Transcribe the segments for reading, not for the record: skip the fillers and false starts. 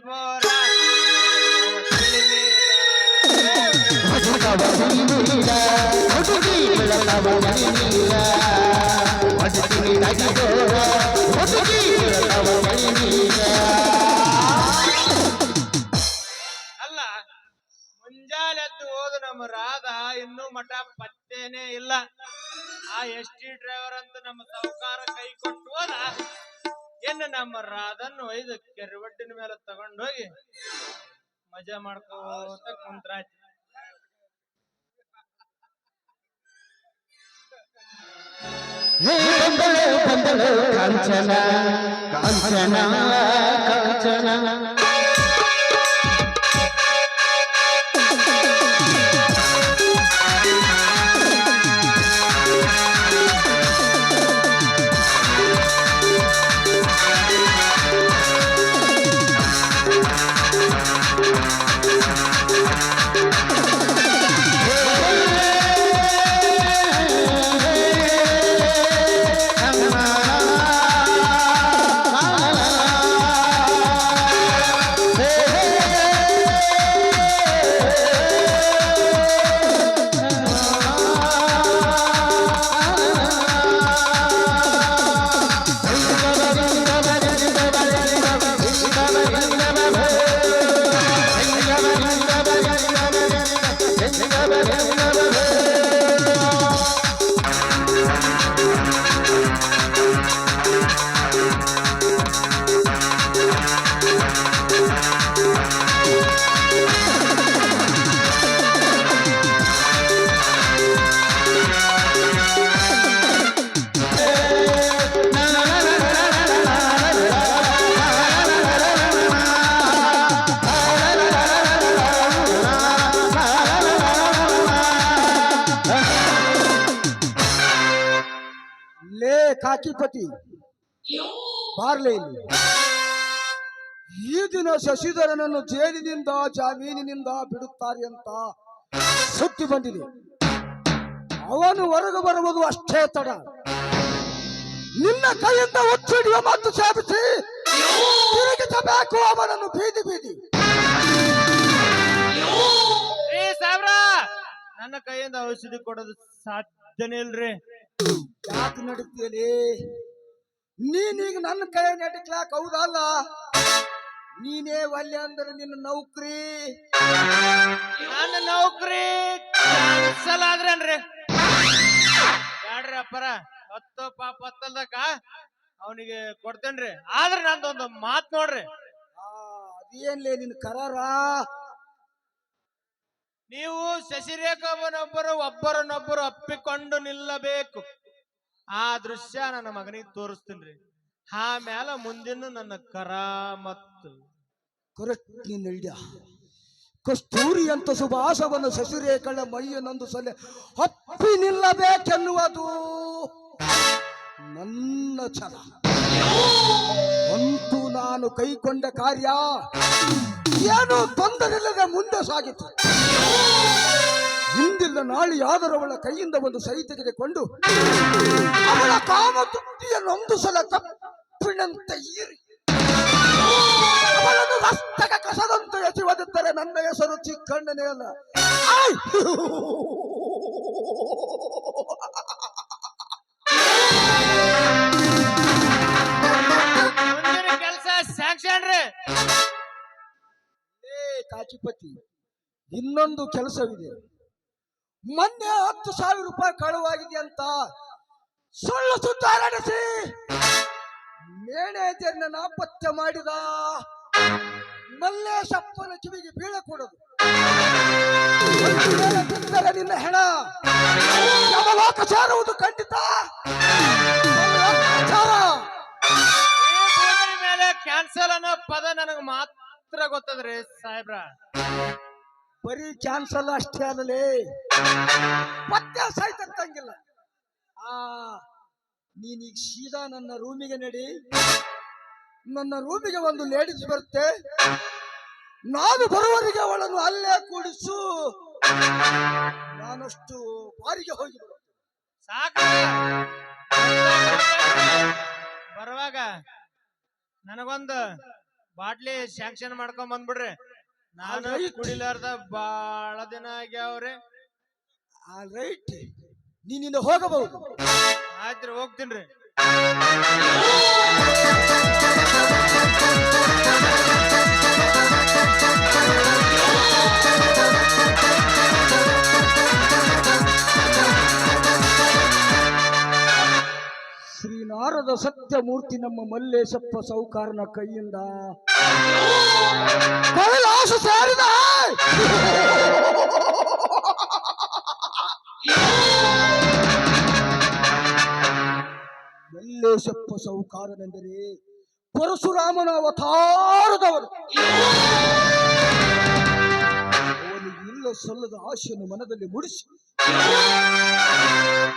ಮೋರ ಅಲ್ಲ ಮುಂಜಾನೆ ಎದ್ದು ಹೋದು ನಮ್ಮ ರಾಧ ಇನ್ನೂ ಮಠ ಪತ್ತೇನೆ ಇಲ್ಲ. ಆ ಎಸ್.ಟಿ ಡ್ರೈವರ್ ಅಂತ ನಮ್ಮ ಸಾಹುಕಾರ ಕೈ ಕೊಟ್ಟು ಹೋದ. ಇನ್ನು ನಮ್ಮ ರಾಧನ್ನು ಒಯ್ದು ಕೆರೆವಡ್ಡಿನ ಮೇಲೆ ತಗೊಂಡೋಗಿ ಮಜಾ ಮಾಡ್ಕೋತ ಕುಂತ್ರಾಯ್ತು. ಕಾಂಚನ ಕಾಂಚನ ಕಾಂಚನ ಕಾಕಿಪತಿ ಬಾರ್ಲೆ ಇಲ್ಲಿ. ಈ ದಿನ ಶಶಿಧರನನ್ನು ಜೈಲಿನಿಂದ ಜಾಮೀನಿನಿಂದ ಬಿಡುತ್ತಾರೆ ಅಂತ ಸುದ್ದಿ ಬಂದಿದೆ. ಅವನು ಹೊರಗೆ ಬರುವುದು ಅಷ್ಟೇ ತಡ. ನಿನ್ನ ಕೈಯಿಂದ ಒಚ್ಚಿಡಿಯುವ ಮತ್ತು ಸೇವಿಸಿ ತಿರುಗಿಸಬೇಕು ಅವನನ್ನು ಬೀದಿ ಬೀದಿ. ಸಾಬ್ರ ನನ್ನ ಕೈಯಿಂದ ಔಷಧಿ ಕೊಡೋದು ಸಾಧ್ಯನೇ ಇಲ್ರಿ. ಯಾಕೆ ನಡೀತೀಲಿ ನೀನೀಗ ನನ್ನ ಕೈ ನಡಕ್ಲಾಕ? ಹೌದಲ್ಲ, ನೀನೇ ಒಲ್ಲೆ ಅಂದ್ರೆ ನಿನ್ನ ನೌಕರಿ ನನ್ನ ನೌಕರಿ ಕ್ಯಾನ್ಸಲ್ ಆದ್ರೇನ್ರಿ? ಬ್ಯಾಡ್ರಿ ಅಪ್ಪರ, ಹೊತ್ತು ಪಾಪ ಹತ್ತಲ್ದಕ್ಕ ಅವನಿಗೆ ಕೊಡ್ತೇನ್ರಿ. ಆದ್ರೆ ನಂದೊಂದು ಮಾತ್ ನೋಡ್ರಿ. ಅದೇನ್ಲೇ ನಿನ್ ಕರಾರ? ನೀವು ಶಶಿರೇಖಾವನೊಬ್ಬರು ಒಬ್ಬರನ್ನೊಬ್ಬರು ಅಪ್ಪಿಕೊಂಡು ನಿಲ್ಲಬೇಕು. ಆ ದೃಶ್ಯ ನನ್ನ ಮಗನಿಗೆ ತೋರಿಸ್ತೀನಿ. ಆಮೇಲೆ ಮುಂದಿನ ನನ್ನ ಕರಾಮತ್ತು ಕರೆಕ್ಟ್. ಕಸ್ತೂರಿ ಅಂತ ಸುಭಾಷವನ್ನು ಶಶಿರೇಖಳ ಮೈಯನ್ನೊಂದು ಸಲ ಅಪ್ಪಿ ನಿಲ್ಲಬೇಕೆನ್ನುವುದು ನನ್ನ ಛಲ. ಅಂತೂ ನಾನು ಕೈಕೊಂಡ ಕಾರ್ಯ ಏನು ತೊಂದರೆಯಿಲ್ಲದೆ ಮುಂದೆ ಸಾಗಿತು. ಹಿಂದಿಲ್ಲ ನಾಳೆಯಾದರೂ ಅವಳ ಕೈಯಿಂದ ಒಂದು ಸೈ ತೆಗೆದುಕೊಂಡು ಅವಳ ಕಾಮತೃಪ್ತಿಯನ್ನೊಂದು ಸಲ ಕಪ್ಪಿನಂತೆ ಈರಿ ಅವಳನ್ನು ರಸ್ತಕ ಕಸದಂತೆ ಎಸೆಯುವುದಿದ್ದರೆ ನನ್ನ ಹೆಸರು ಚಿಕ್ಕಣ್ಣನೇ ಅಲ್ಲ. ಕೆಲಸ ಸ್ಯಾಂಕ್ಷನ್ ರೀ. ಕಾಚಿಪತಿ, ಇನ್ನೊಂದು ಕೆಲಸವಿದೆ. ಮೊನ್ನೆ 10,000 ರೂಪಾಯಿ ಕಳುವಾಗಿದೆ ಅಂತ ಸುಳ್ಳು ಸುದ್ದಿ ಹರಡಿಸಿ ಮ್ಯಾನೇಜರ್ನ ನಾಪತ್ತೆ ಮಾಡಿದ ಮಲ್ಲೇಶಪ್ಪನ ಕಿವಿಗೆ ಬೀಳಕೂಡದು. ನಿನ್ನ ಹೆಣ ಯಮಲೋಕ ಸೇರುವುದು ಖಂಡಿತ. ಮೇಲೆ ಕ್ಯಾನ್ಸಲ್ ಅನ್ನೋ ಪದ ನನಗೆ ಮಾತ್ರ ಗೊತ್ತದ್ರಿ ಸಾಹೇಬ್ರ. ಬರೀ ಕ್ಯಾನ್ಸಲ್ ಅಷ್ಟೇ ಅಲ್ಲಲೇ, ಪತ್ತೆ ಸಾಯ್ತಂಗಿಲ್ಲ. ನೀನೀಗ ಸೀದಾ ನನ್ನ ರೂಮಿಗೆ ನಡಿ. ನನ್ನ ರೂಮಿಗೆ ಒಂದು ಲೇಡೀಸ್ ಬರುತ್ತೆ. ನಾನು ಬರುವವರೆಗೆ ಅವಳನ್ನು ಅಲ್ಲೇ ಕೂಡಿಸು. ನಾನಷ್ಟು ಬಾರಿಗೆ ಹೋಗಿ ಸಾಕ. ಬರುವಾಗ ನನಗೊಂದು ಬಾಟ್ಲಿ ಸ್ಯಾಂಕ್ಷನ್ ಮಾಡ್ಕೊಂಡ್ ಬಂದ್ಬಿಡ್ರಿ. ನಾನು Alright. ಕುಡಿಲಾರ್ದ ಬಾಳ ದಿನ ಆಗ್ಯಾವ್ರಿ. ಆಲ್ ರೈಟ್, ನೀನಿಂದ ಹೋಗಬಹುದು. ಆಯ್ತ್ರಿ, ಹೋಗ್ತೀನ್ರಿ. ಶ್ರೀನಾರದ ಸತ್ಯಮೂರ್ತಿ ನಮ್ಮ ಮಲ್ಲೇಶಪ್ಪ ಸೌಕಾರನ ಕೈಯಿಂದ ಕೈಲಾಸ ಸೇರಿದ ಮಲ್ಲೇಶಪ್ಪ ಸೌಕಾರನೆಂದರೆ ಪರಶುರಾಮನ ಅವತಾರದವನು. ಅವನಿಗೆ ಇಲ್ಲ ಸಲ್ಲದ ಆಶೆಯನ್ನು ಮನದಲ್ಲಿ ಮೂಡಿಸಿ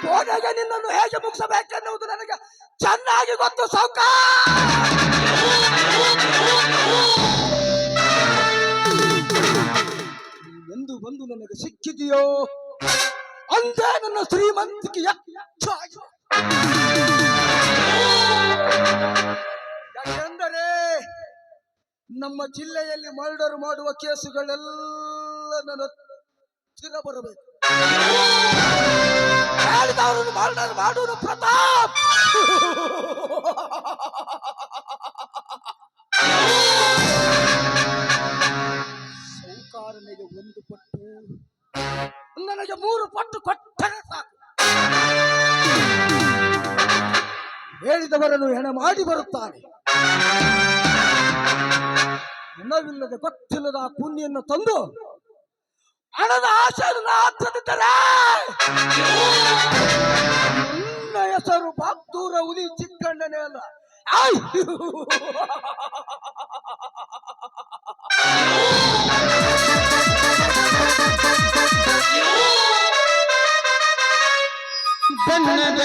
ಕೊನೆಗೆ ನಿನ್ನನ್ನು ಹೇಗೆ ಮುಗಿಸಬೇಕೆನ್ನುವುದು ನನಗೆ ಚೆನ್ನಾಗಿ ಗೊತ್ತು ಸೌಕಾರ. ಎಂದು ಬಂದು ನನಗೆ ಸಿಕ್ಕಿದೆಯೋ ಅಂದೇ ನನ್ನ ಶ್ರೀಮಂತಿಕೆ ಹೆಚ್ಚಾಗಿ. ಯಾಕೆಂದರೆ ನಮ್ಮ ಜಿಲ್ಲೆಯಲ್ಲಿ ಮರ್ಡರ್ ಮಾಡುವ ಕೇಸುಗಳೆಲ್ಲ ನನ್ನ ಹತ್ತಿರ ಬರಬೇಕು. ಹೇಳಿದವರನ್ನು ಮರ್ಡರ್ ಮಾಡುವುದು ಪ್ರತಾಪ್. ಸೌಕಾರನಿಗೆ ಒಂದು ಪಟ್ಟು, ನನಗೆ 3 ಪಟ್ಟು ಕೊಟ್ಟರೆ ಸಾಕು. ಹೇಳಿದವರನ್ನು ಹೆಣ ಮಾಡಿ ಬರುತ್ತಾನೆ. ಹಣವಿಲ್ಲದೆ ಗೊತ್ತಿಲ್ಲದ ಆ ಪುಣ್ಯನ್ನು ತಂದು ಹಣದ ಆಶೆಯನ್ನು ಹತ್ತಿದ್ದರೆ ನನ್ನ ಹೆಸರು ಬಾಪ್ತೂರ ಹುಲಿ ಚಿಕ್ಕಣ್ಣನೇ ಅಲ್ಲ. ಬಣ್ಣದ